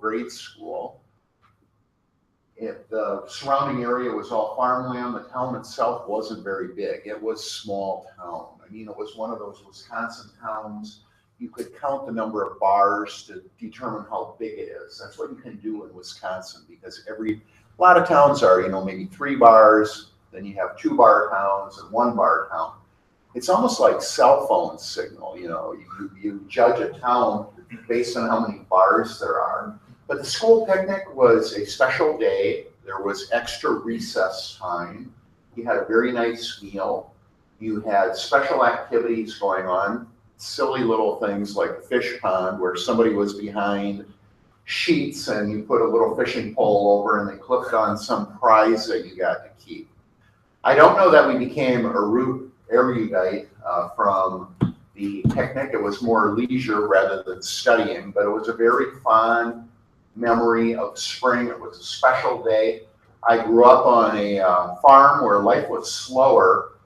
grade school. The surrounding area was all farmland. The town itself wasn't very big. It was small town. I mean, it was one of those Wisconsin towns. You could count the number of bars to determine how big it is. That's what you can do in Wisconsin, because a lot of towns are, maybe 3 bars, then you have 2 bar towns and 1 bar town. It's almost like cell phone signal, you judge a town based on how many bars there are. But the school picnic was a special day. There was extra recess time. You had a very nice meal. You had special activities going on, silly little things like a fish pond where somebody was behind sheets and you put a little fishing pole over and they clicked on some prize that you got to keep. I don't know that we became erudite from the picnic. It was more leisure rather than studying, but it was a very fun memory of spring. It was a special day. I grew up on a farm where life was slower,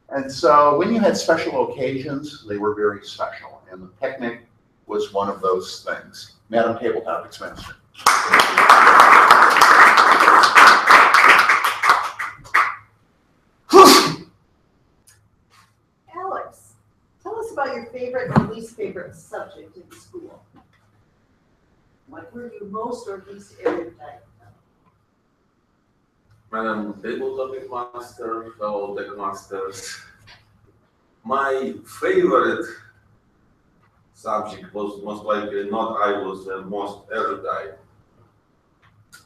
and so when you had special occasions, they were very special, and the picnic was one of those things. Madam Table Topics Master. Alex, tell us about your favorite or least favorite subject in school. What were you most or least erudite? Madam Table Topic Master, fellow TechMasters. My favorite subject was most likely not I was the most erudite.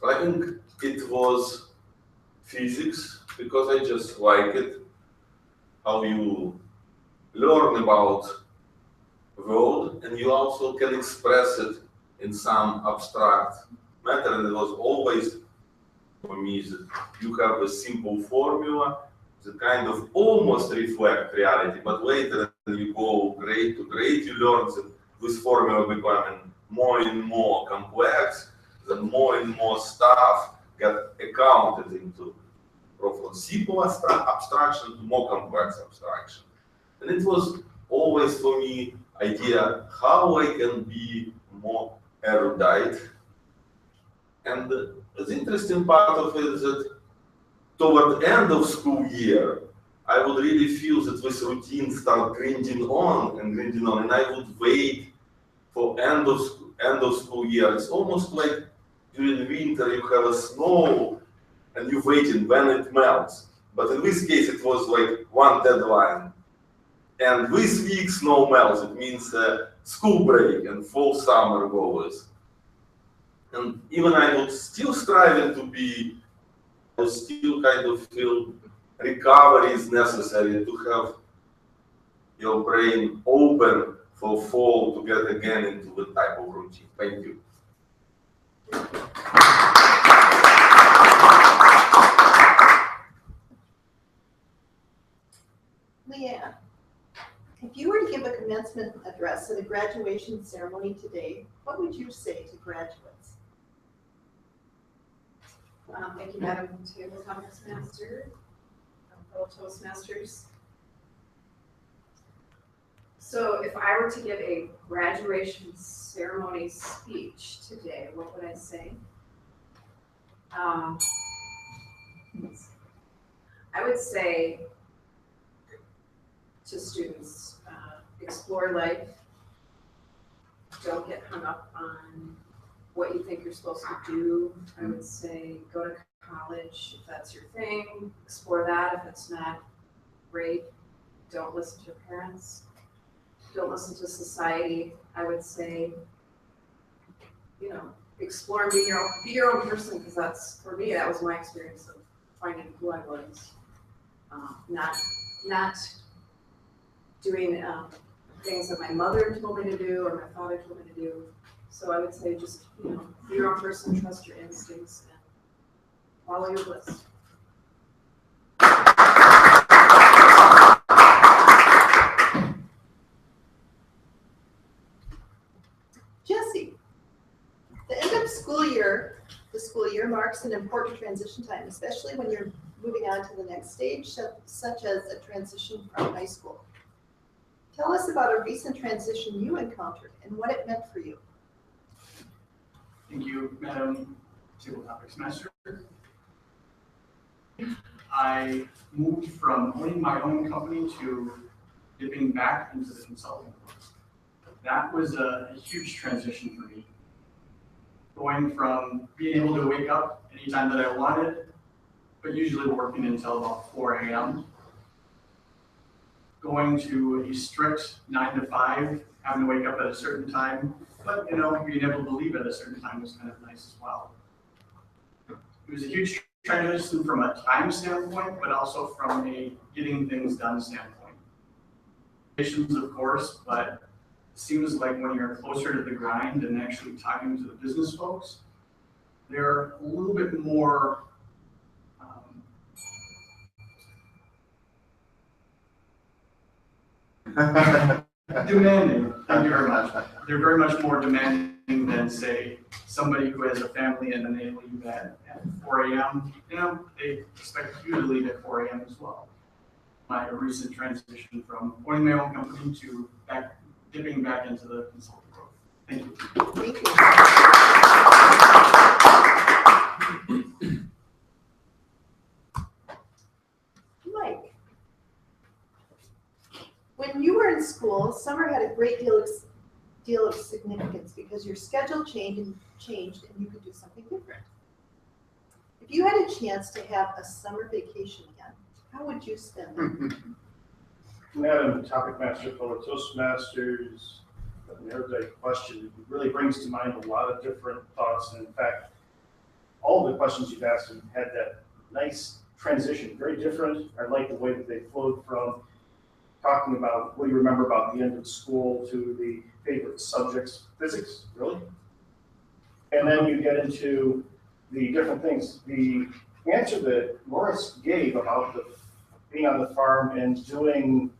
I think it was physics, because I just like it, how you learn about the world and you also can express it in some abstract matter. And it was always for me that you have a simple formula that kind of almost reflect reality, but later when you go grade to grade, you learn that this formula becoming more and more complex, then more and more stuff get accounted into from simple abstraction to more complex abstraction. And it was always for me idea how I can be more erudite. And the interesting part of it is that toward the end of school year, I would really feel that this routine start grinding on, and I would wait for end of school year. It's almost like during winter you have a snow and you're waiting when it melts. But in this case, it was like one deadline. And this week snow melts. It means school break and fall summer goes. And even I would still striving to be, I would still kind of feel recovery is necessary to have your brain open for fall to get again into the type of routine. Thank you. Leanne, if you were to give a commencement address at a graduation ceremony today, what would you say to graduates? Thank you, Madam Table Topics Master, fellow Toastmasters. So if I were to give a graduation ceremony speech today, what would I say? I would say to students, explore life. Don't get hung up on what you think you're supposed to do. I would say go to college if that's your thing. Explore that. If it's not, great. Don't listen to your parents. Don't listen to society. I would say, explore and be your own person, because that's, for me, that was my experience of finding who I was. Not doing things that my mother told me to do or my father told me to do. So I would say just, be your own person, trust your instincts, and follow your bliss. Jesse, the end of the school year marks an important transition time, especially when you're moving on to the next stage, such as a transition from high school. Tell us about a recent transition you encountered and what it meant for you. Thank you, Madam Table Topics Master. I moved from owning my own company to dipping back into the consulting world. That was a huge transition for me. Going from being able to wake up anytime that I wanted, but usually working until about 4 a.m., going to a strict 9 to 5, having to wake up at a certain time, but being able to leave at a certain time was kind of nice as well. It was a huge transition from a time standpoint, but also from a getting things done standpoint. Patience, of course, but it seems like when you're closer to the grind and actually talking to the business folks, they're a little bit more demanding. Thank you very much. They're very much more demanding than, say, somebody who has a family and then they leave at 4 a.m. They expect you to leave at 4 a.m. as well. My recent transition from owning my own company to dipping back into the consulting world. Thank you. Thank you. Mike, when you were in school, summer had a great deal of significance because your schedule changed and you could do something different. If you had a chance to have a summer vacation again, how would you spend it? Madam Topic Master, fellow Toastmasters, an erudite question, it really brings to mind a lot of different thoughts. And in fact, all of the questions you've asked had that nice transition, very different. I like the way that they flowed from talking about what you remember about the end of school to the favorite subjects, physics, really. And then you get into the different things. The answer that Morris gave about being on the farm and doing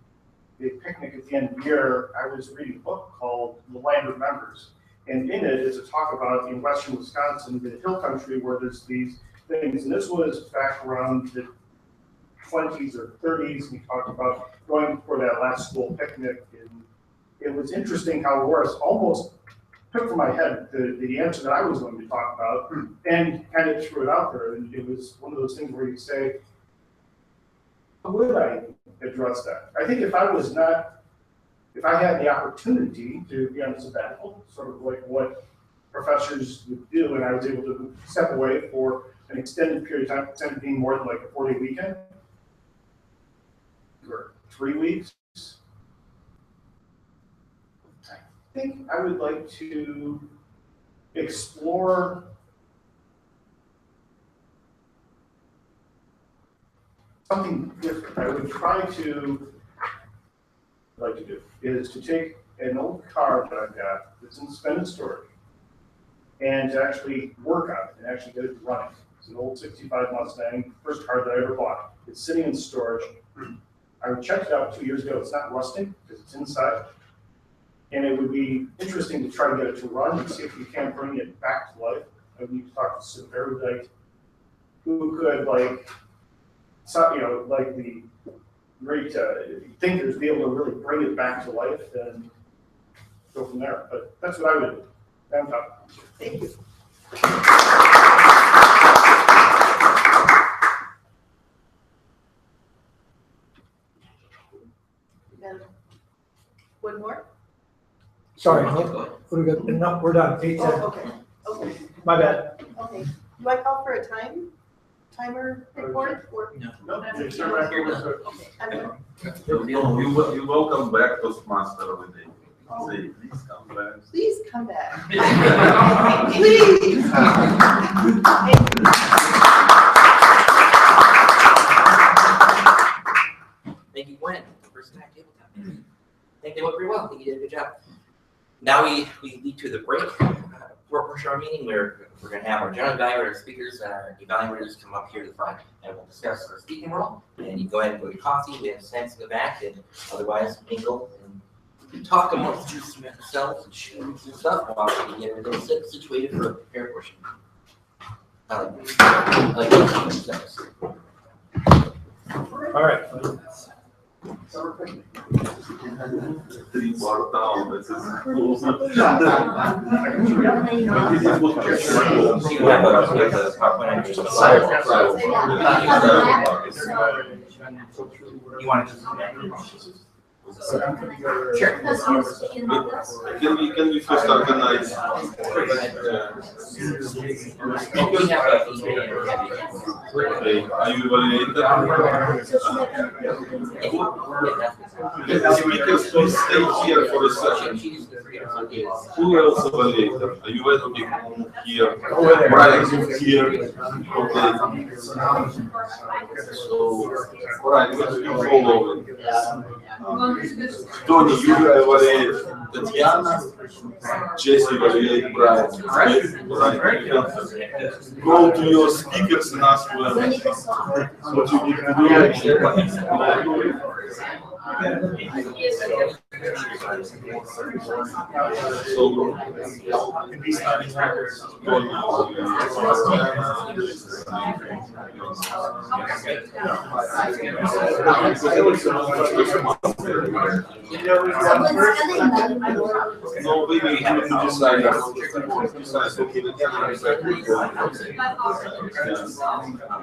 the picnic at the end of the year, I was reading a book called The Land Remembers. And in it is a talk about in western Wisconsin, the hill country, where there's these things. And this was back around the 20s or 30s. We talked about going for that last school picnic. And it was interesting how Morris almost took from my head the answer that I was going to talk about and kind of threw it out there. And it was one of those things where you say, how would I address that? I think if I had the opportunity to be on a sabbatical, sort of like what professors would do, and I was able to step away for an extended period of time, it tended to be more than like a 4-day weekend, or 3 weeks, I think I would like to explore something different. I would try to, what I'd like to do is to take an old car that I've got that's in suspended storage and to actually work on it and actually get it running. It's an old 65 Mustang, first car that I ever bought. It's sitting in storage. I checked it out 2 years ago. It's not rusting because it's inside. And it would be interesting to try to get it to run and see if we can bring it back to life. I would need to talk to some erudite who could, like the great thinkers, be able to really bring it back to life and go from there. But that's what I would do. Thank you. One more? Sorry, no, we're done, 8:10. Oh, okay. My bad. Okay. Do I call for a timer report or? No, That's it's okay. not right here. Okay, I'm gonna- You welcome back Toastmaster with it. Say, please come back. Please come back. Please. Thank you, Gwen, first time tabletop. I think they went pretty well. I think you did a good job. Now we lead to the break portion of our meeting where we're going to have our general evaluator speakers and our evaluators come up here to the front and we'll discuss our speaking role. And you go ahead and go get coffee. We have snacks in the back, and otherwise mingle and talk amongst yourselves and shoot and stuff while we get everything situated for the prepared portion. I like those. All right. Summer picnic. small town, this is cool. So you have a PowerPoint on just you want to just sure. Can we first organize? We have a Okay, are you evaluated? The speakers will stay here for a second. Who else evaluated? Are you working here? Brian here. Okay. So, Brian, what do you follow? Tony, you evaluate Tatiana. Jesse evaluate Brian. Right? Go to your speakers and ask them what you need to do. No, maybe you have to decide.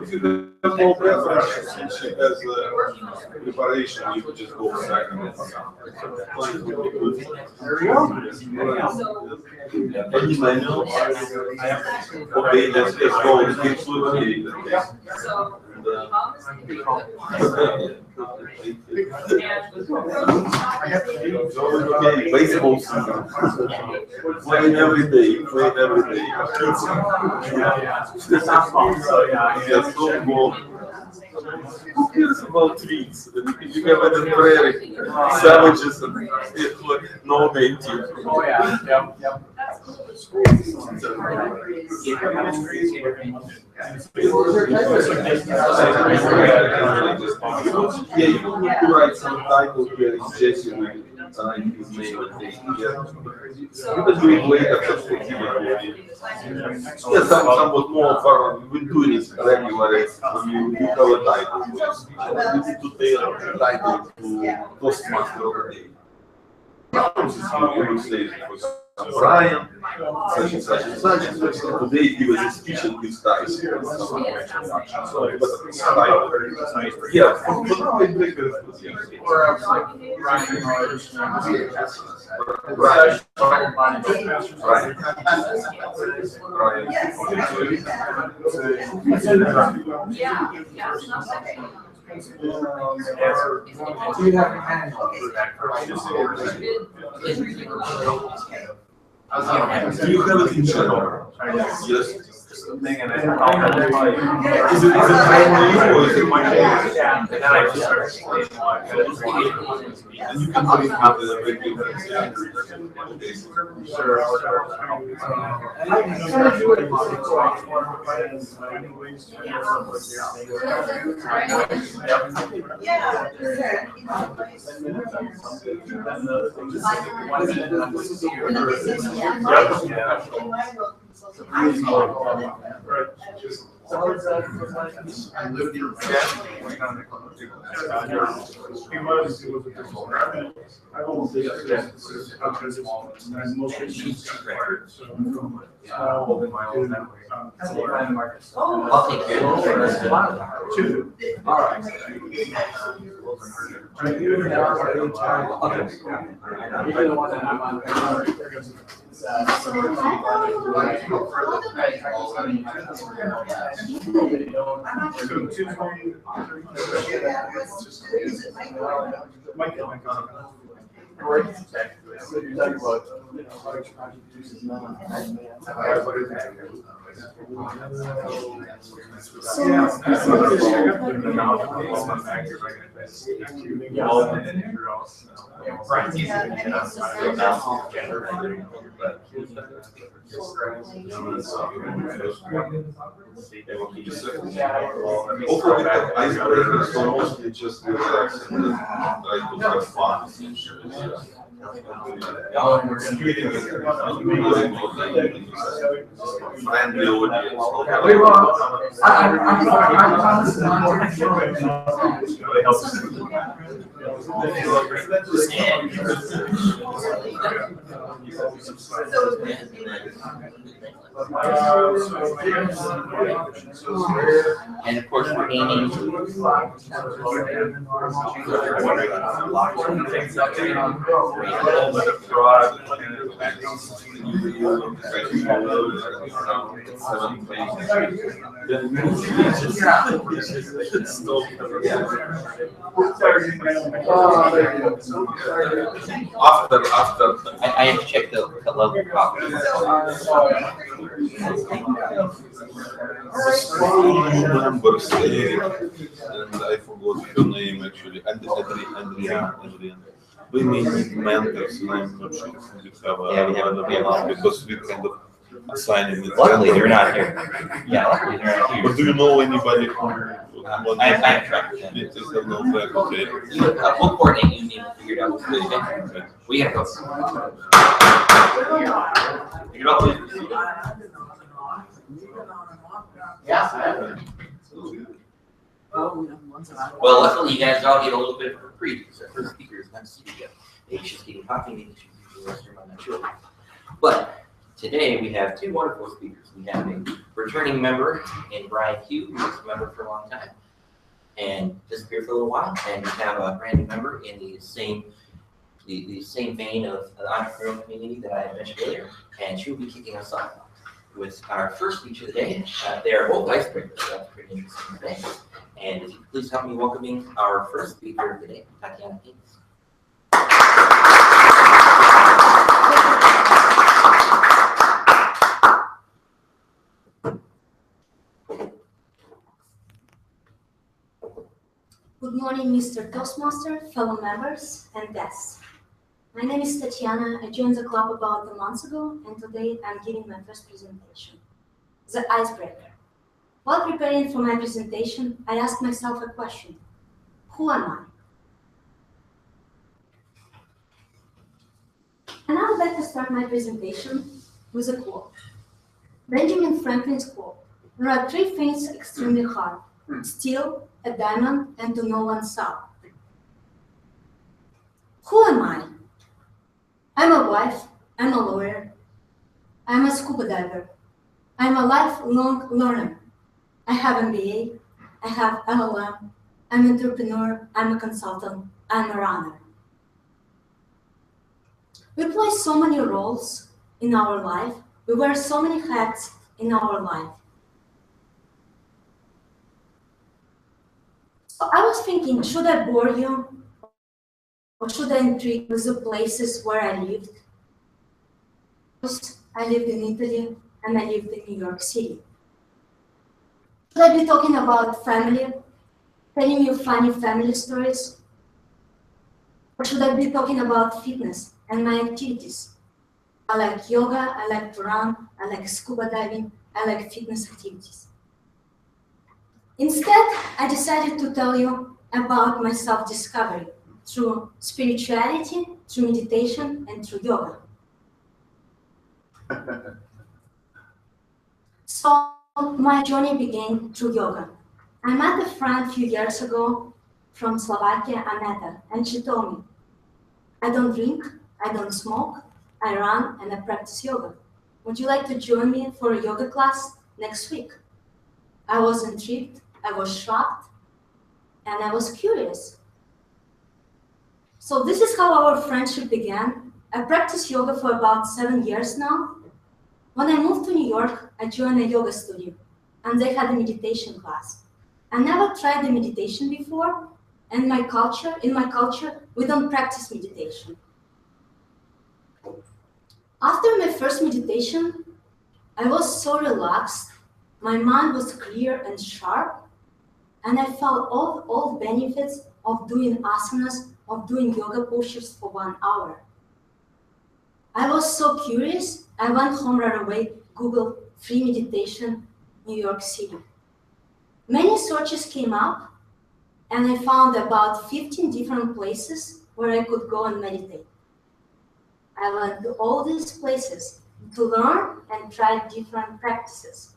If you have more preference, since she has preparation, you could just go second. There we go. Any manual? Okay, let's go. Keep fluid. Okay, baseball season. Playing every day. Yes, football. Who cares about trees? If you have a prairie, savages and no native. Oh, yeah, yep. Yeah, you could write some title here in Jesse with his name and date. Yeah. You can do it later, perspective. Yeah, somewhat more far. We do it regularly when you have a title. You need to tailor the title to Toastmaster of the day. You will say, for example, Brian, such and such and such. Today he was a speech and his style. So, but yeah, but now it's bigger. Right. Do you have a hand? Do you have it in general? Yes. Is it timely or is it my favorite? Yeah, and then I just started And you can put it out there with you. I lived here. I almost did that. Most I'll take care of Hopefully the icebreakers are mostly just relax and try to have fun. Friendly audience. We will. I promise not to. And of course, we're aiming to. After. I have to check the level of coffee. Members, and I forgot your name actually, Adrian. We need mentors, and I'm not sure if we have Yeah, we have available because we kind of assign them. Luckily, they're not here. Yeah, luckily they're not here. But do you know anybody who? I have tracked them. It is no track, okay. We'll coordinate, you need to figure it out. Okay. We gotta go. Pick it up, please. Well, luckily you guys all get a little bit of a reprieve, because our first speaker is not seated yet. Maybe she's getting coffee, maybe she's using the restroom, I'm not sure. But today we have two wonderful speakers. We have a returning member in Brian Hugh, who was a member for a long time and disappeared for a little while, and we have a brand new member in the same vein of the entrepreneurial community that I mentioned earlier, and she will be kicking us off with our first speech of the day. They are both icebreakers, so that's pretty interesting today. And if you could please help me welcoming our first speaker of the day, Tatiana Haynes. Good morning, Mr. Toastmaster, fellow members, and guests. My name is Tatiana. I joined the club about a month ago, and today I'm giving my first presentation, the icebreaker. While preparing for my presentation, I asked myself a question: who am I? And I would like to start my presentation with a quote. Benjamin Franklin's quote: "There are three things extremely hard: steal, a diamond, and to know oneself." Who am I? I'm a wife, I'm a lawyer, I'm a scuba diver, I'm a lifelong learner. I have MBA, I have LLM, I'm an entrepreneur, I'm a consultant, I'm a runner. We play so many roles in our life, we wear so many hats in our life. So I was thinking, should I bore you? Or should I intrigue with the places where I lived? I lived in Italy and I lived in New York City. Should I be talking about family, telling you funny family stories? Or should I be talking about fitness and my activities? I like yoga, I like to run, I like scuba diving, I like fitness activities. Instead, I decided to tell you about my self-discovery through spirituality, through meditation, and through yoga. So my journey began through yoga. I met a friend a few years ago from Slovakia, Aneta, and she told me, I don't drink, I don't smoke, I run and I practice yoga. Would you like to join me for a yoga class next week? I was intrigued, I was shocked, and I was curious. So this is how our friendship began. I practice yoga for about 7 years now. When I moved to New York, I joined a yoga studio, and they had a meditation class. I never tried the meditation before, and in my culture, we don't practice meditation. After my first meditation, I was so relaxed, my mind was clear and sharp, and I felt all benefits of doing asanas, of doing yoga postures for 1 hour. I was so curious, I went home right away, Googled free meditation, New York City. Many searches came up, and I found about 15 different places where I could go and meditate. I went to all these places to learn and try different practices.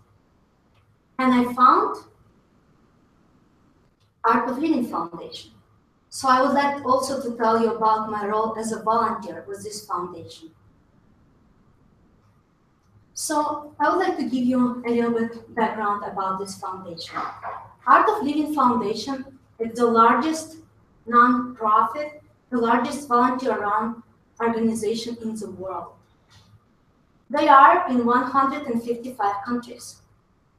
And I found Art of Living Foundation. So I would like also to tell you about my role as a volunteer with this foundation. So I would like to give you a little bit background about this foundation. Art of Living Foundation is the largest non-profit, the largest volunteer-run organization in the world. They are in 155 countries.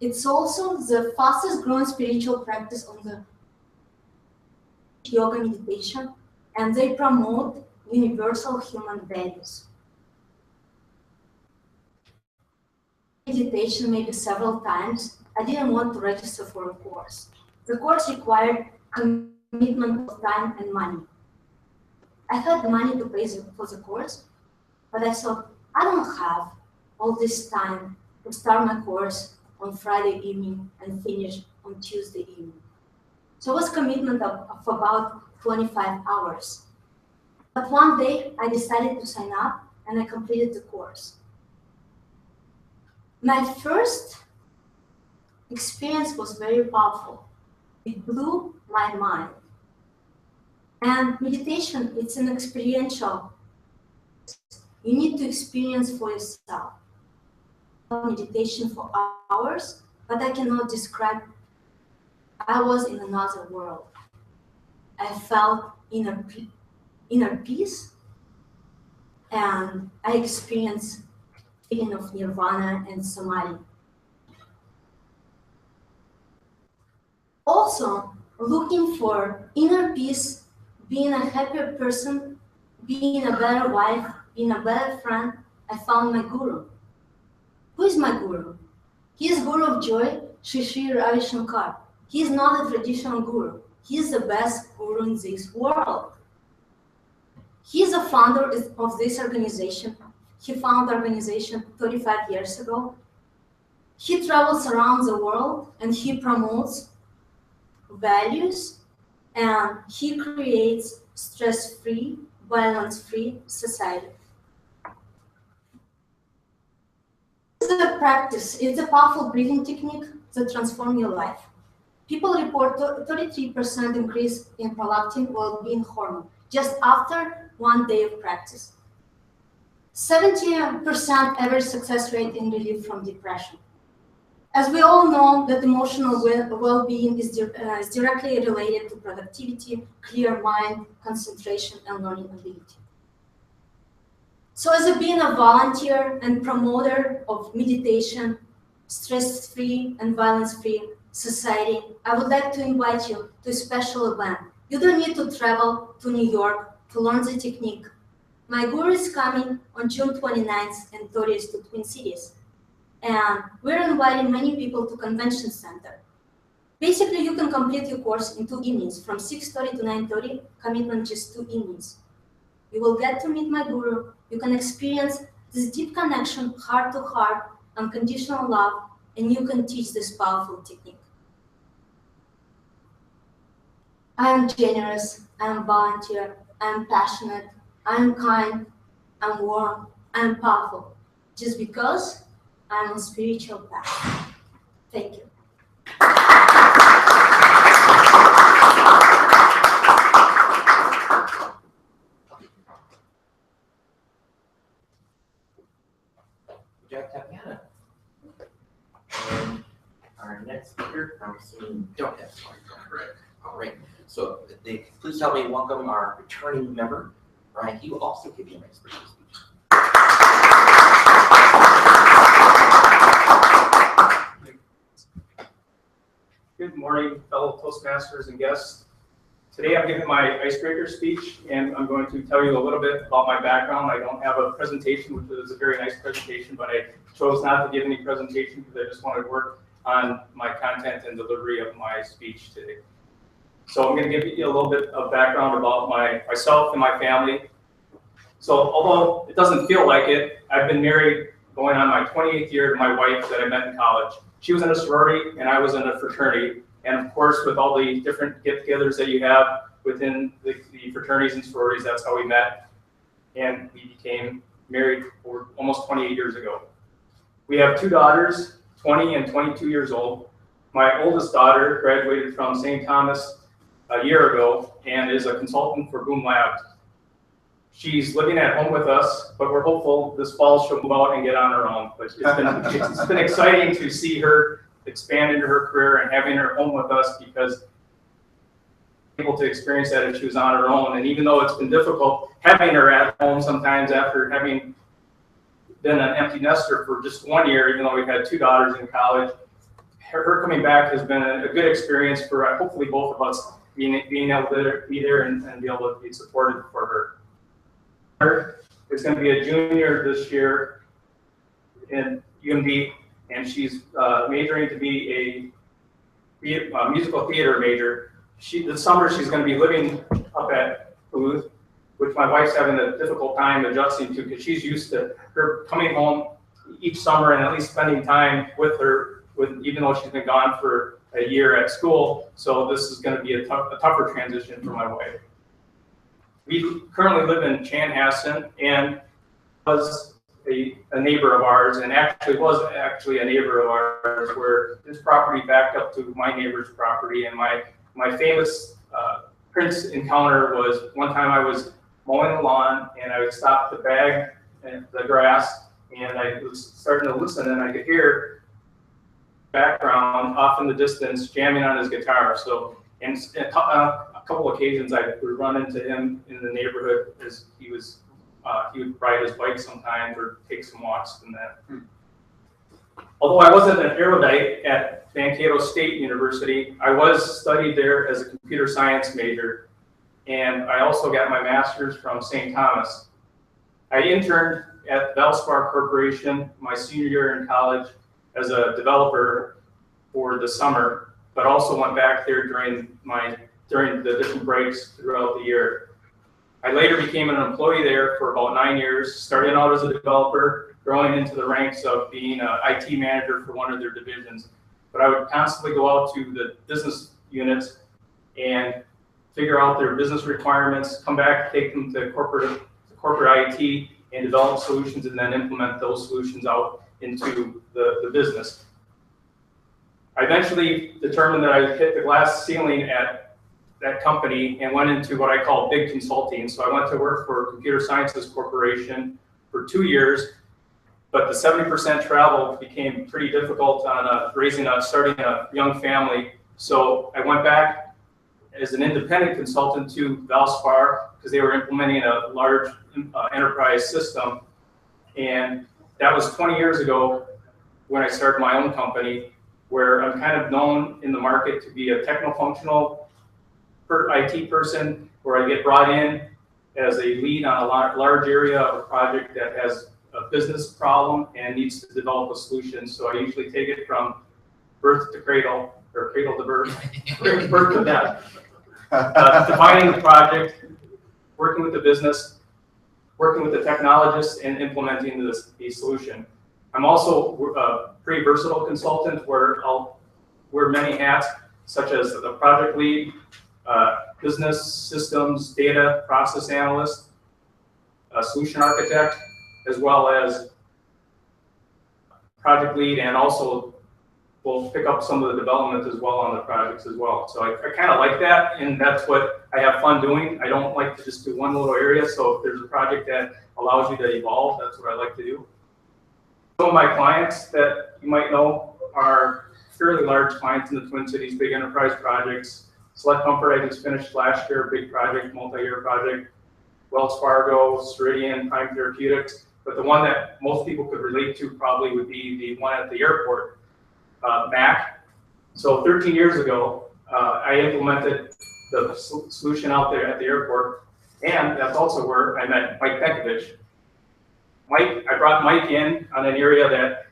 It's also the fastest growing spiritual practice on the yoga meditation, and they promote universal human values. Meditation maybe several times. I didn't want to register for a course. The course required commitment of time and money. I had the money to pay for the course, but I thought, I don't have all this time to start my course on Friday evening and finish on Tuesday evening. So it was commitment of about 25 hours. But one day I decided to sign up and I completed the course. My first experience was very powerful. It blew my mind. And meditation, it's an experiential. You need to experience for yourself. Meditation for hours, but I cannot describe. I was in another world. I felt inner peace, and I experienced feeling of nirvana and samadhi. Also, looking for inner peace, being a happier person, being a better wife, being a better friend, I found my guru. Who is my guru? He is Guru of Joy, Sri Sri Ravi Shankar. He is not a traditional guru. He is the best guru in this world. He is the founder of this organization. He founded the organization 35 years ago. He travels around the world and he promotes values and he creates stress-free, violence-free society. It's a practice. It's a powerful breathing technique that transforms your life. People report 33% increase in prolactin well-being hormone just after 1 day of practice. 70% average success rate in relief from depression. As we all know, that emotional well-being is directly related to productivity, clear mind, concentration, and learning ability. So as being a volunteer and promoter of meditation, stress-free and violence-free society, I would like to invite you to a special event. You don't need to travel to New York to learn the technique. My guru is coming on June 29th and 30th to Twin Cities. And we're inviting many people to Convention Center. Basically, you can complete your course in 2 evenings, from 6:30 to 9:30, commitment just 2 evenings. You will get to meet my guru. You can experience this deep connection, heart to heart, unconditional love, and you can teach this powerful technique. I am generous, I am volunteer, I am passionate, I am kind, I am warm, I am powerful, just because I am on spiritual path. Thank you. Jack Tatiana. And our next speaker, I'm assuming you don't have slides. Correct. All right. So please help me welcome our returning member, Brian. He will also give you an expertise speech. Good morning, fellow Toastmasters and guests. Today I'm giving my icebreaker speech, and I'm going to tell you a little bit about my background. I don't have a presentation, which is a very nice presentation, but I chose not to give any presentation because I just wanted to work on my content and delivery of my speech today. So I'm going to give you a little bit of background about myself and my family. So although it doesn't feel like it, I've been married going on my 28th year to my wife that I met in college. She was in a sorority and I was in a fraternity. And of course, with all the different get-togethers that you have within the fraternities and sororities, that's how we met. And we became married for almost 28 years ago. We have 2 daughters, 20 and 22 years old. My oldest daughter graduated from St. Thomas a year ago and is a consultant for Boom Labs. She's living at home with us, but we're hopeful this fall she'll move out and get on her own. But it's been exciting to see her expand into her career and having her home with us, because able to experience that if she was on her own. And even though it's been difficult having her at home sometimes after having been an empty nester for just 1 year, even though we've had 2 daughters in college, her coming back has been a good experience for hopefully both of us being able to be there and be able to be supported for her. Is going to be a junior this year in UMD, and she's majoring to be a musical theater major. This summer she's going to be living up at Booth, which my wife's having a difficult time adjusting to, because she's used to her coming home each summer and at least spending time with her, even though she's been gone for a year at school. So this is going to be a tougher transition for my wife. We currently live in Chanhassen, and was a neighbor of ours, and was actually a neighbor of ours, where his property backed up to my neighbor's property. And my famous Prince encounter was one time I was mowing the lawn, and I would stop to bag the grass, and I was starting to listen, and I could hear background off in the distance jamming on his guitar. So, and a couple occasions I would run into him in the neighborhood as he would ride his bike sometimes or take some walks and that. Although I wasn't an erudite at Mankato State University, I was studied there as a computer science major, and I also got my master's from St. Thomas. I interned at Valspar Corporation my senior year in college as a developer for the summer, but also went back there during the different breaks throughout the year. I later became an employee there for about 9 years, starting out as a developer, growing into the ranks of being an IT manager for one of their divisions. But I would constantly go out to the business units and figure out their business requirements, come back, take them to corporate IT, and develop solutions, and then implement those solutions out into the business. I eventually determined that I hit the glass ceiling at that company and went into what I call big consulting. So I went to work for Computer Sciences Corporation for 2 years, but the 70% travel became pretty difficult on starting a young family. So I went back as an independent consultant to Valspar, because they were implementing a large enterprise system. And that was 20 years ago when I started my own company, where I'm kind of known in the market to be a techno-functional IT person, where I get brought in as a lead on a large area of a project that has a business problem and needs to develop a solution. So I usually take it from birth to cradle, or cradle to birth, birth to death. Defining the project, working with the business, working with the technologists, and implementing the solution. I'm also a pretty versatile consultant, where I'll wear many hats, such as the project lead, business systems, data process analyst, solution architect, as well as project lead, and also will pick up some of the development as well on the projects as well. So I kind of like that, and that's what I have fun doing. I don't like to just do one little area. So if there's a project that allows you to evolve, that's what I like to do. Some of my clients that you might know are fairly large clients in the Twin Cities, big enterprise projects. Select Comfort, I just finished last year, big project, multi-year project. Wells Fargo, Ceridian, Prime Therapeutics. But the one that most people could relate to probably would be the one at the airport, Mac. So 13 years ago, I implemented the solution out there at the airport, and that's also where I met Mike Pekovich. I brought Mike in on an area that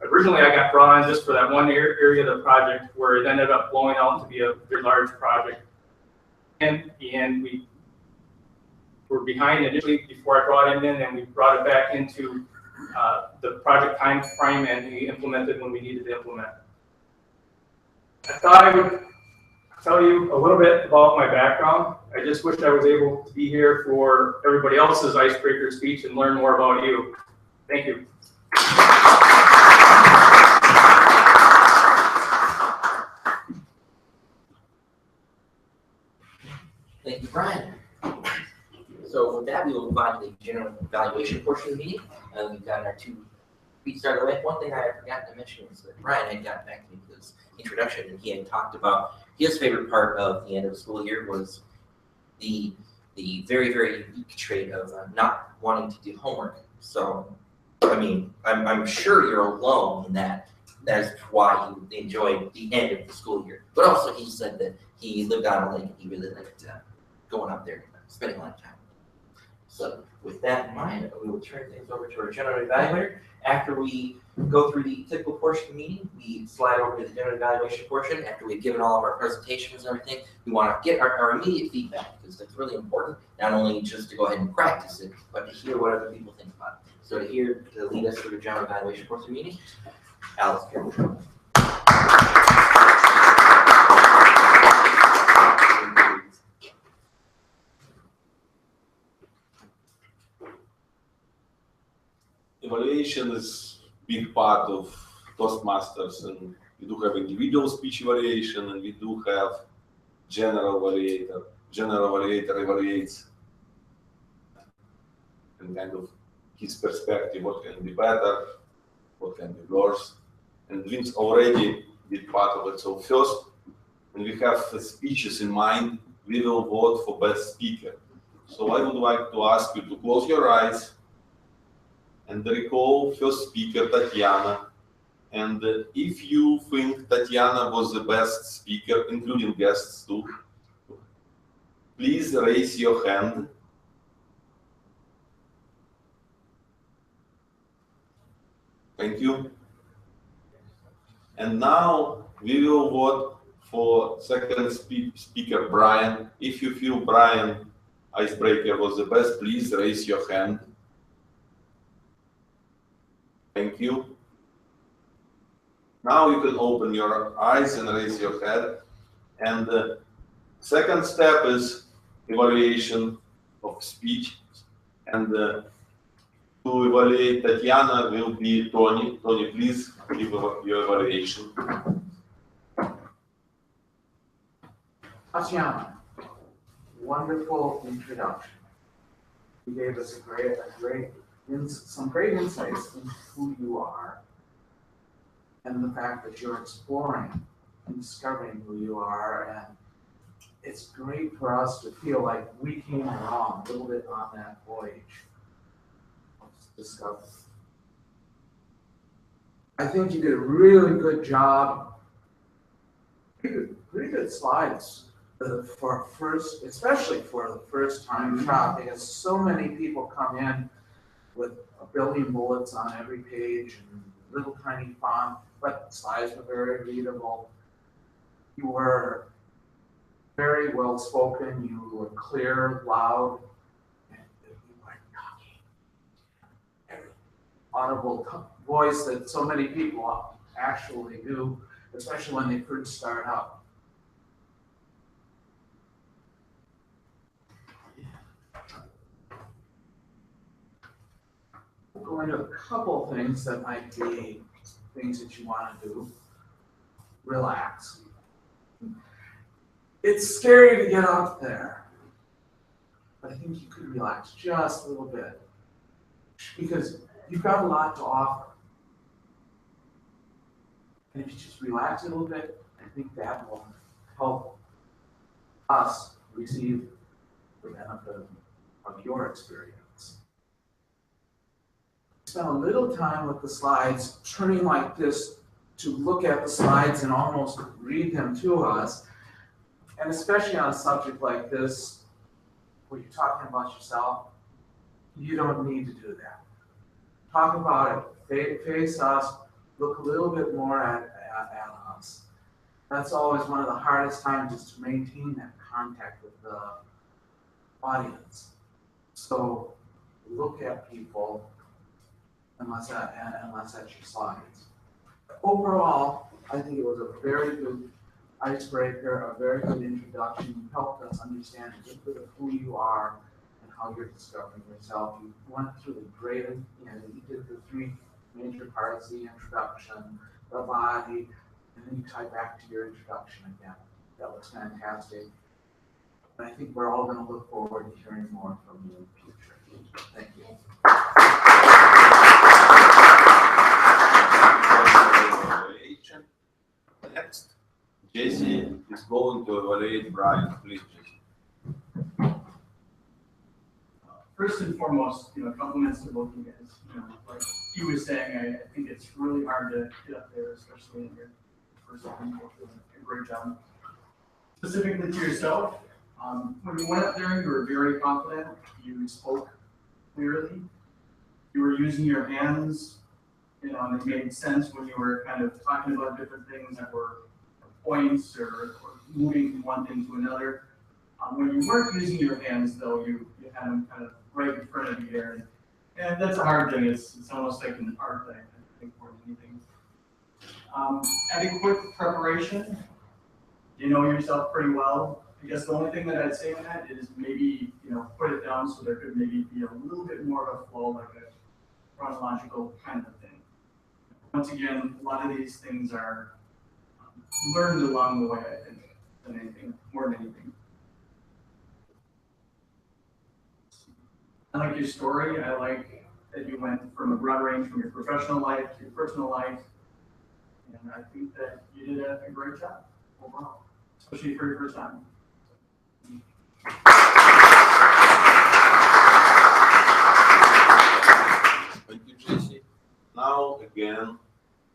originally I got brought on just for that one area of the project, where it ended up blowing out to be a very large project. And we were behind initially before I brought him in, and we brought it back into the project time frame, and we implemented when we needed to implement. I thought I would tell you a little bit about my background. I just wish I was able to be here for everybody else's icebreaker speech and learn more about you. Thank you. Thank you, Brian. So with that, we will move on to the general evaluation portion of the meeting. We've got our two speech started away. One thing I forgot to mention was that Brian had gotten back to me with his introduction, and he had talked about his favorite part of the end of the school year was the very, very unique trait of not wanting to do homework. So, I mean, I'm sure you're alone in that. That's why you enjoyed the end of the school year. But also, he said that he lived on a lake and he really liked going up there and spending a lot of time. So, with that in mind, we will turn things over to our general evaluator. After we go through the typical portion of the meeting, we slide over to the general evaluation portion. After we've given all of our presentations and everything, we want to get our immediate feedback because that's really important, not only just to go ahead and practice it, but to hear what other people think about it. So to lead us through the general evaluation portion of the meeting, Alice Carroll. Evaluation is big part of TechMasters, and we do have individual speech evaluation, and we do have general evaluator. General evaluator evaluates and kind of his perspective, what can be better, what can be worse. And Vince already did part of it. So first, when we have the speeches in mind, we will vote for best speaker. So I would like to ask you to close your eyes and recall first speaker, Tatiana. And if you think Tatiana was the best speaker, including guests too, please raise your hand. Thank you. And now we will vote for second speaker, Brian. If you feel Brian icebreaker was the best, please raise your hand. Thank you. Now you can open your eyes and raise your head. And the second step is evaluation of speech. And to evaluate Tatiana will be Tony. Tony, please give your evaluation. Tatiana, wonderful introduction. You gave us some great insights into who you are and the fact that you're exploring and discovering who you are. And it's great for us to feel like we came along a little bit on that voyage of discovery. I think you did a really good job. Pretty good slides for first, especially for the first time shot, because so many people come in with a billion bullets on every page and little tiny font, but slides were very readable. You were very well spoken, you were clear, loud, and you were talking. Audible voice that so many people actually do, especially when they first start out. We'll go into a couple things that might be things that you want to do. Relax. It's scary to get out there, but I think you could relax just a little bit because you've got a lot to offer. And if you just relax a little bit, I think that will help us receive the benefit of your experience. Spend a little time with the slides, turning like this to look at the slides and almost read them to us. And especially on a subject like this, where you're talking about yourself, you don't need to do that. Talk about it, face us, look a little bit more at us. That's always one of the hardest times, is to maintain that contact with the audience. So look at people unless that's your slides. Overall, I think it was a very good icebreaker, a very good introduction. You helped us understand a little bit of who you are and how you're discovering yourself. You went through the great, you did the three major parts, the introduction, the body, and then you tie back to your introduction again. That was fantastic. And I think we're all going to look forward to hearing more from you in the future. Thank you. Next, Jesse is going to evaluate Brian. Please, Jesse. First and foremost, compliments to both of you guys. Like he was saying, I think it's really hard to get up there, especially in your first time. A great job. Specifically to yourself, when you went up there, you were very confident. You spoke clearly. You were using your hands, and it made sense when you were kind of talking about different things that were points or moving from one thing to another. When you weren't using your hands, though, you had them kind of right in front of you there. And that's a hard thing. It's almost like an art thing, I think, more than anything. Adequate preparation. You know yourself pretty well. I guess the only thing that I'd say on that is maybe, put it down so there could maybe be a little bit more of a flow, like a chronological kind of thing. Once again, a lot of these things are learned along the way, I think, than anything, more than anything. I like your story. I like that you went from a broad range from your professional life to your personal life. And I think that you did a great job overall, especially for your first time. Thank you, Jesse. Now, again,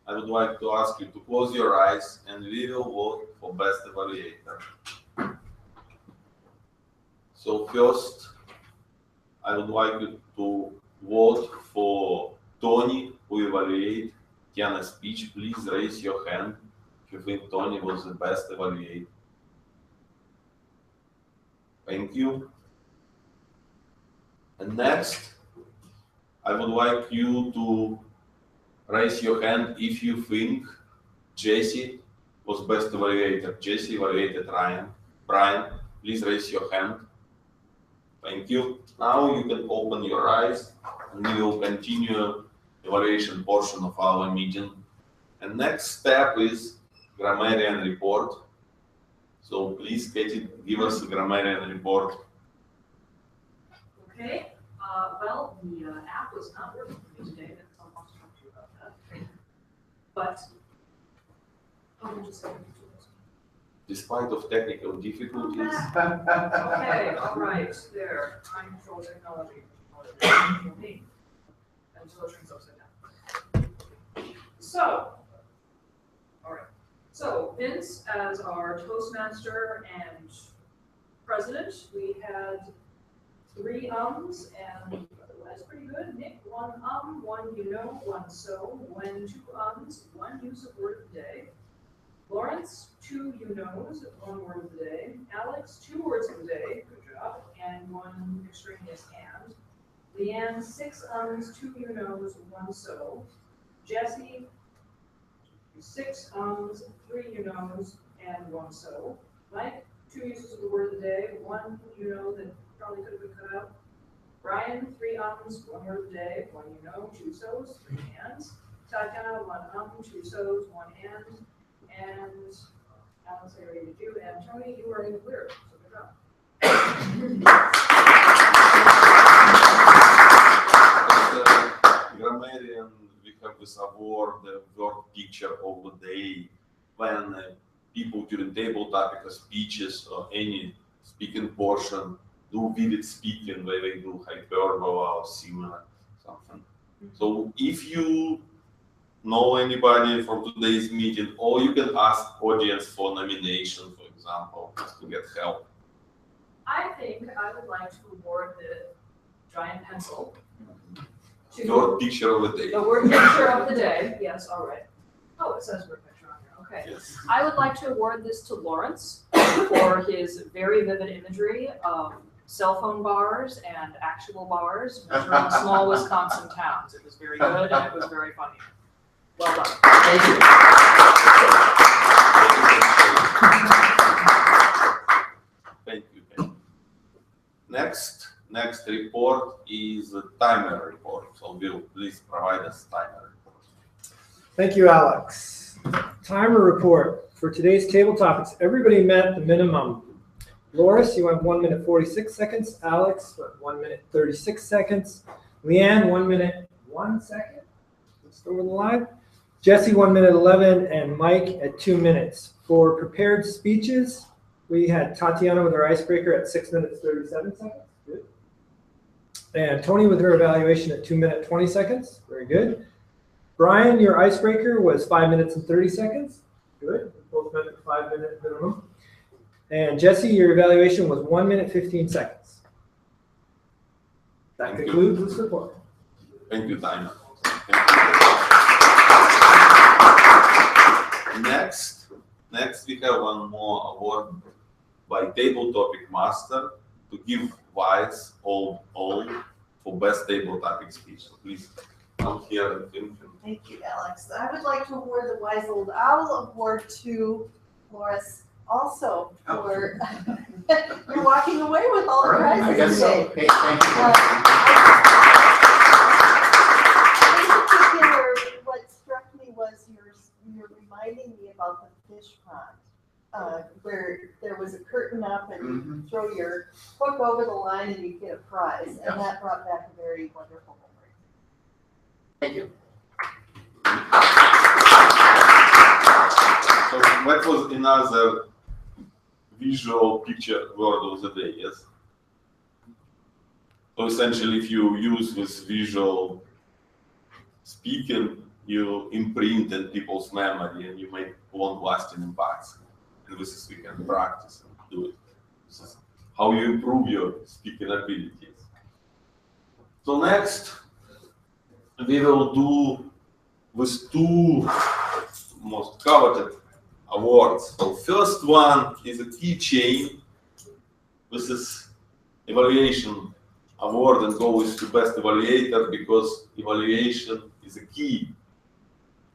I would like to ask you to close your eyes and we will vote for best evaluator. So first, I would like you to vote for Tony, who evaluated Tiana's speech. Please raise your hand if you think Tony was the best evaluator. Thank you. And next, I would like you to raise your hand if you think Jesse was best evaluator. Jesse evaluated Ryan. Brian, please raise your hand. Thank you. Now you can open your eyes and we will continue evaluation portion of our meeting. And next step is grammarian report. So please, Katie, give us a grammarian report. Okay. Well, the app was not working for me today. That's all I want to talk to you about that. But I'm just going to do this. Despite of technical difficulties. Okay, all right, there. Time control technology. Until it turns upside down. So, all right. So Vince, as our Toastmaster and president, we had 3 ums, and that's pretty good. Nick, 1 1 1 so, Gwen, 2 ums, 1 use of word of the day. Lawrence, 2 knows, 1 word of the day. Alex, 2 words of the day, good job, and 1 extraneous and. Leanne, 6 ums, 2 knows, 1 so. Jesse, 6 ums, 3 knows, and 1 so. Mike, 2 uses of the word of the day, 1 that probably could have been cut out. Brian, 3 ums, 1 word of the day, 1 2 so's, 3 ands. Tatiana, 1 2 so's, 1 and. And Alex, I already did you. And Tony, you are in the clear. So good job. As a grammarian, we have this award, the word picture of the day, when people during table topic speeches or any speaking portion do vivid speaking, where they do hyperbole or similar something. So if you know anybody from today's meeting, or you can ask audience for nomination, for example, just to get help. I think I would like to award the giant pencil to Your picture of the day. the word picture of the day. Yes, all right. Oh, it says word picture on here. Okay. Yes. I would like to award this to Lawrence for his very vivid imagery of cell phone bars and actual bars measuring small Wisconsin towns. It was very good and it was very funny. Well done. Thank you. report is a timer report. So Bill, please provide us timer report. Thank you, Alex. Timer report for today's table topics. Everybody met the minimum. Loris, you have 1 minute 46 seconds. Alex, 1 minute 36 seconds. Leanne, 1 minute 1 second. Let's go with the line. Jesse, 1 minute 11, and Mike at 2 minutes. For prepared speeches, we had Tatiana with her icebreaker at 6 minutes 37 seconds. Good. And Tony with her evaluation at 2 minutes 20 seconds. Very good. Brian, your icebreaker was 5 minutes and 30 seconds. Good. Both met the 5 minute minimum. And Jesse, your evaluation was 1 minute 15 seconds. That concludes this report. Thank you, Timer. Next, we have one more award by Table Topic Master to give Wise all for best table topic speech. So please come here and think. Thank you, Alex. I would like to award the Wise Old Owl Award to Loris also for, you're walking away with all the prizes I guess so. today. Okay, thank you. In particular, what struck me was you're reminding me about the fish pond, where there was a curtain up and you throw your hook over the line and you get a prize. And that brought back a very wonderful memory. Thank you. So that was another visual picture word of the day, yes? So essentially, if you use this visual speaking, you imprint in people's memory and you make long-lasting impacts. And this is we can practice and do it. This is how you improve your speaking abilities. So next, we will do with two most coveted awards. So first one is a keychain. This is evaluation award and goes to best evaluator because evaluation is a key.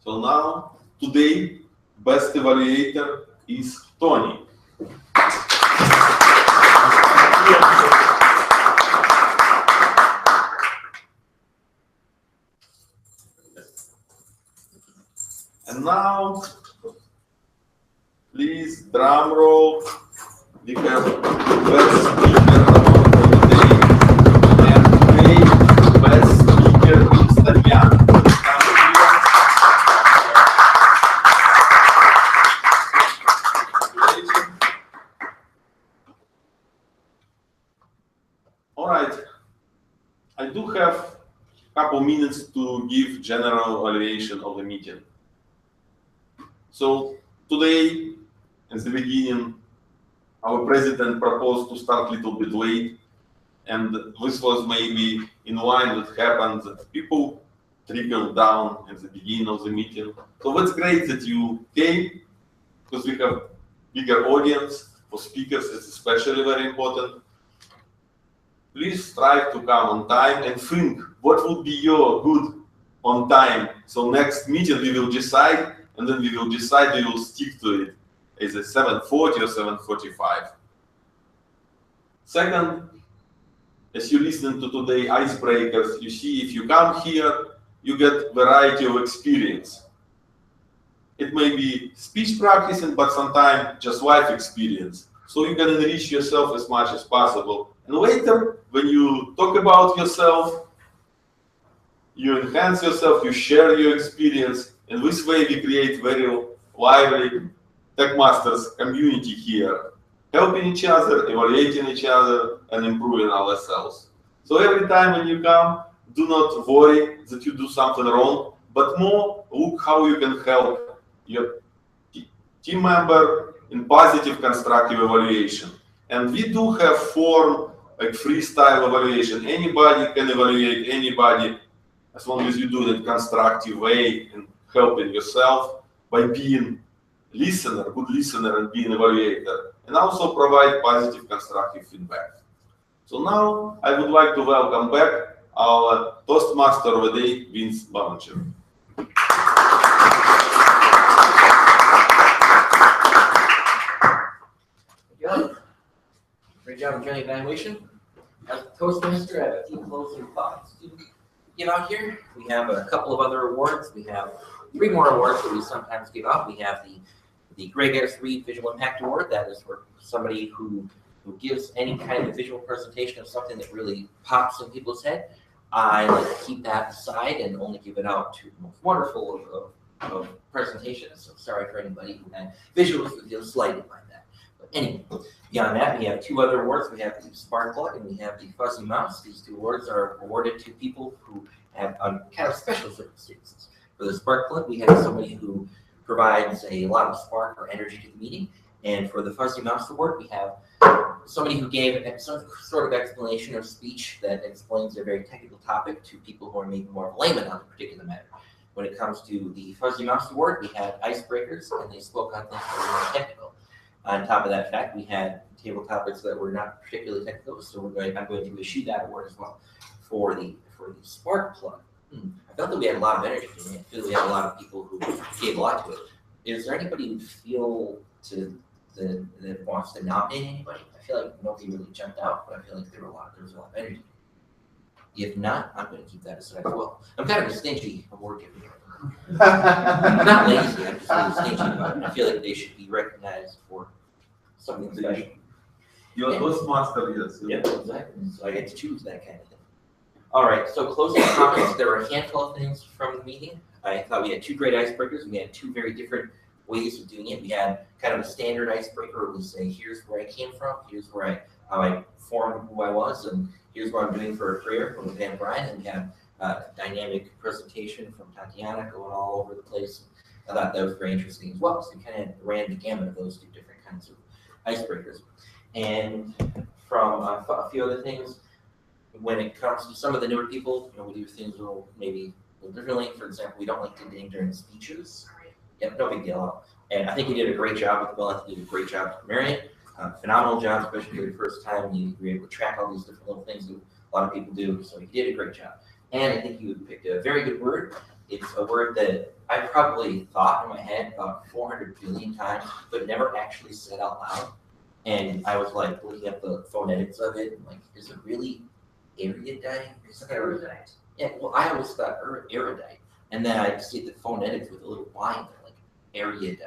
So now, today, best evaluator is Tony. And now, please, drum roll. We have best speaker award for the day. And today, best speaker is Tatiana. All right, I do have a couple minutes to give general evaluation of the meeting. So today, at the beginning, our president proposed to start a little bit late, and this was maybe in line with what happened that people trickled down at the beginning of the meeting. So it's great that you came, because we have bigger audience. For speakers, it's especially very important. Please strive to come on time and think what would be your good on time. So next meeting we will decide, and then we will decide we will stick to it. Is it 7:40 or 7:45? Second, as you listen to today icebreakers, you see if you come here, you get variety of experience. It may be speech practicing, but sometimes just life experience. So you can enrich yourself as much as possible. And later, when you talk about yourself, you enhance yourself, you share your experience. And this way we create very lively TechMasters community here, helping each other, evaluating each other, and improving ourselves. So every time when you come, do not worry that you do something wrong, but more look how you can help your team member in positive, constructive evaluation. And we do have form like freestyle evaluation. Anybody can evaluate anybody as long as you do it in a constructive way and helping yourself by being listener, good listener, and being evaluator, and also provide positive, constructive feedback. So now I would like to welcome back our Toastmaster of the day, Vince Balancher. Great job with journey evaluation. As Toastmaster, I have a few closing thoughts to give out here. We have a couple of other awards. We have 3 more awards that we sometimes give out. We have the Greg S. Reed Visual Impact Award. That is for somebody who gives any kind of visual presentation of something that really pops in people's head. I like to keep that aside and only give it out to the most wonderful of presentations. So sorry for anybody who had visuals who feel slighted by that. But anyway, beyond that, we have 2 other awards. We have the Spark Plug and we have the Fuzzy Mouse. These 2 awards are awarded to people who have kind of special circumstances. For the Spark Plug, we have somebody who provides a lot of spark or energy to the meeting. And for the Fuzzy Mouse Award, we have somebody who gave some sort of explanation or speech that explains a very technical topic to people who are maybe more of a layman on a particular matter. When it comes to the Fuzzy Mouse Award, we had icebreakers, and they spoke on things that were more technical. On top of that fact, we had table topics that were not particularly technical, so I'm going to issue that award as well. For the Spark Plug, I felt that we had a lot of energy today. I feel that we had a lot of people who gave a lot to it. Is there anybody who feel that wants to nominate anybody? I feel like nobody really jumped out, but I feel like there was a lot of energy. If not, I'm going to keep that aside as well. I'm kind of a stingy award giver. I'm not lazy, I'm just really stingy about it. I feel like they should be recognized for something special. You're a Toastmaster, yes. Yeah, exactly. So I get to choose that kind of thing. All right, so closing comments. There were a handful of things from the meeting. I thought we had 2 great icebreakers. We had 2 very different ways of doing it. We had kind of a standard icebreaker where we say, here's where I came from, here's where how I formed who I was, and here's what I'm doing for a career from Van Bryan. And we had a dynamic presentation from Tatiana going all over the place. I thought that was very interesting as well. So we kind of ran the gamut of those 2 different kinds of icebreakers. And from a few other things, when it comes to some of the newer people, we do things maybe a little differently. For example, we don't like to ding during speeches. Yeah, no big deal. And I think you did a great job with Bill. I think you did a great job with Marion. Phenomenal job, especially for the first time. You were able to track all these different little things that a lot of people do. So you did a great job. And I think you picked a very good word. It's a word that I probably thought in my head about 400 billion times, but never actually said out loud. And I was like looking at the phonetics of it, and like, is it really erudite? Erudite. Yeah, well, I always thought erudite. And then I see the phonetics with a little Y in there, like erudite.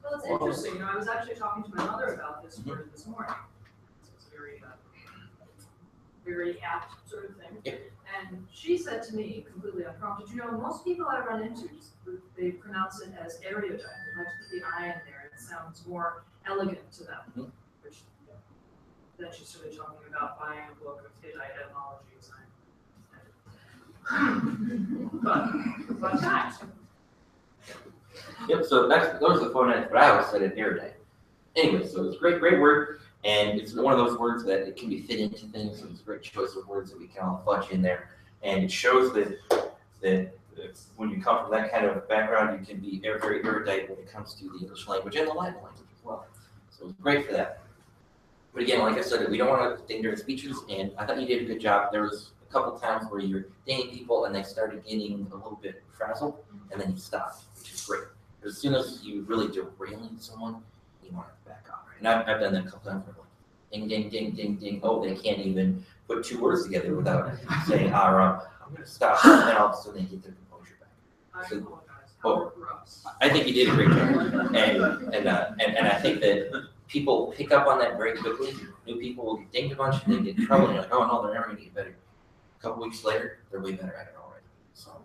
Well, it's interesting. I was actually talking to my mother about this word this morning. It's a very apt sort of thing. Yeah. And she said to me, completely unprompted, most people I run into, they pronounce it as erudite. They like to put the I in there. It sounds more elegant to them. Which then she started talking about buying a book of Hittite etymologies. But fact. Yep, so those are the phonetics, but I always said it erudite. Anyway, so it's a great word, and it's one of those words that it can be fit into things, so it's a great choice of words that we can all fudge in there. And it shows that when you come from that kind of background, you can be very erudite when it comes to the English language and the Latin language as well. So it's great for that. But again, like I said, we don't want to ding during speeches, and I thought you did a good job. There was a couple times where you're dinging people and they started getting a little bit frazzled, and then you stopped, which is great. As soon as you really derailing someone, you want to back off. And I've done that a couple times where like, ding, ding, ding, ding, ding. Oh, they can't even put 2 words together without saying, I'm going to stop. And then all of a sudden they get their composure back. So, I think you did a great job. And I think that people pick up on that very quickly. New people will get dinged a bunch and they get in trouble. And you're like, oh no, they're never going to get better. A couple weeks later, they're way better at it already. So,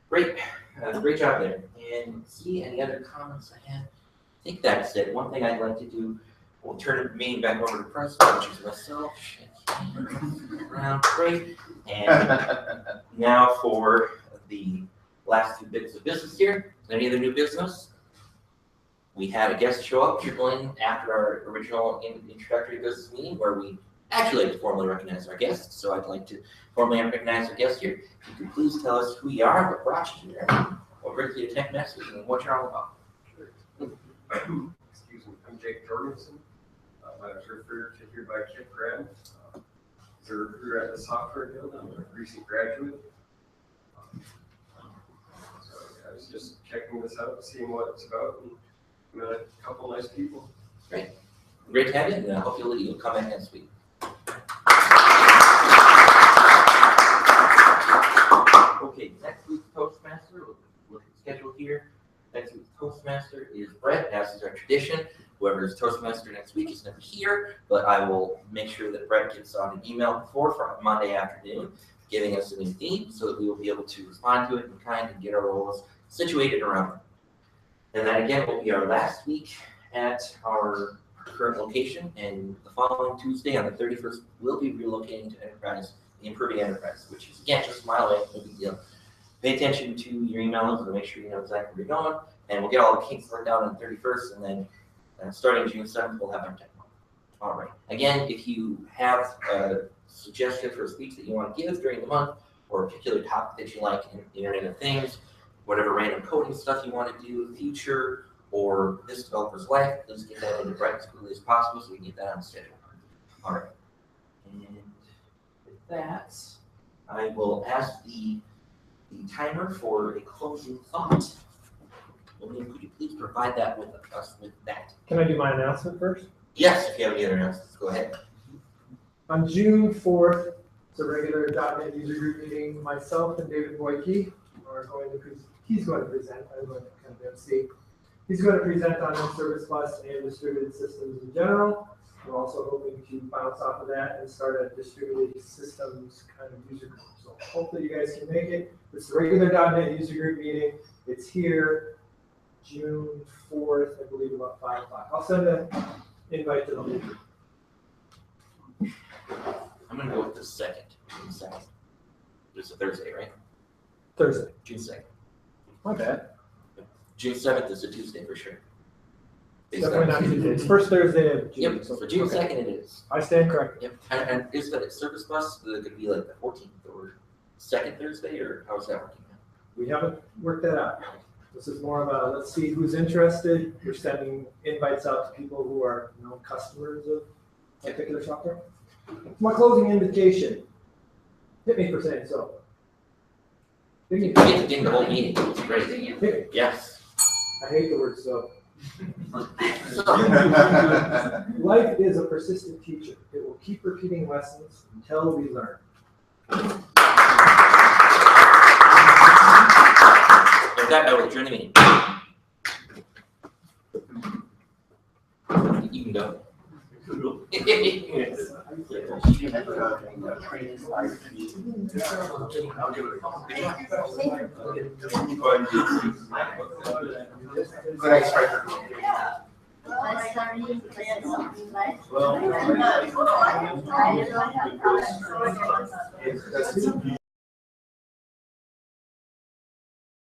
great. Great job there. And see any other comments I had? I think that's it. One thing I'd like to do, we'll turn the meeting back over to the president, which is myself. Around, great. And now for the last 2 bits of business here. Any other new business? We had a guest show up, trickle in after our original introductory business meeting where we actually like to formally recognize our guests. So I'd like to formally recognize our guest here. If you could please tell us who you are, what brought you here, what brings you to TechMasters, and what you're all about. Excuse me, I'm Jake Jorgensen. I was referred to here by Kip Graham. He's a recruiter at the software guild. I'm a recent graduate. So I was just checking this out, seeing what it's about, and met a couple nice people. Great. Great to have you, and hopefully you'll come back next week. Okay, next week's Toastmaster, look at the schedule here. Next week's Toastmaster is Brett, as is our tradition. Whoever's Toastmaster next week is never here, but I will make sure that Brett gets on an email before Friday, Monday afternoon, giving us a new theme so that we will be able to respond to it in kind and get our roles situated around it. And that again will be our last week at our current location, and the following Tuesday on the 31st, we'll be relocating to Enterprise, the Improving Enterprise, which is again just a mile away, no big deal. Pay attention to your emails and make sure you know exactly where you're going, and we'll get all the kinks worked out on the 31st, and then starting June 7th, we'll have our tech month. All right. Again, if you have a suggestion for a speech that you want to give during the month, or a particular topic that you like in the Internet of Things, whatever random coding stuff you want to do in the future, or this developer's life, please get that into Brett as quickly as possible so we can get that on the schedule. All right. And with that, I will ask the timer for a closing thought. William, could you please provide that with us with that? Can I do my announcement first? Yes, if you have any other announcements, go ahead. On June 4th, it's a regular .NET user group meeting. Myself and David Boyke are going to he's going to present. I'm going to kind of MC. He's going to present on Service Bus and distributed systems in general. We're also hoping to bounce off of that and start a distributed systems kind of user group. So hopefully you guys can make it. It's a regular .NET user group meeting. It's here June 4th, I believe, about 5 o'clock. I'll send an invite to the whole group. I'm going to go with the second. June 2nd. It's a Thursday, right? Thursday. June 2nd. My bad. June 7th is a Tuesday for sure. Definitely not Tuesday. It's first Thursday of June. Yep, so June 2nd it is. I stand corrected. Yep, and is the service bus going to be like the 14th or second Thursday, or how is that working now? We haven't worked that out. This is more of a, let's see who's interested. We're sending invites out to people who are known customers of particular software. My closing invitation. Hit me for saying so. Hit me. You get to ding the whole meeting, it's great. Hit me. Yes. I hate the word so. Life is a persistent teacher. It will keep repeating lessons until we learn. With that, I will adjourn the meeting. You can go. Thanks, Frank. Well, I started playing something like. Well, I don't have. It's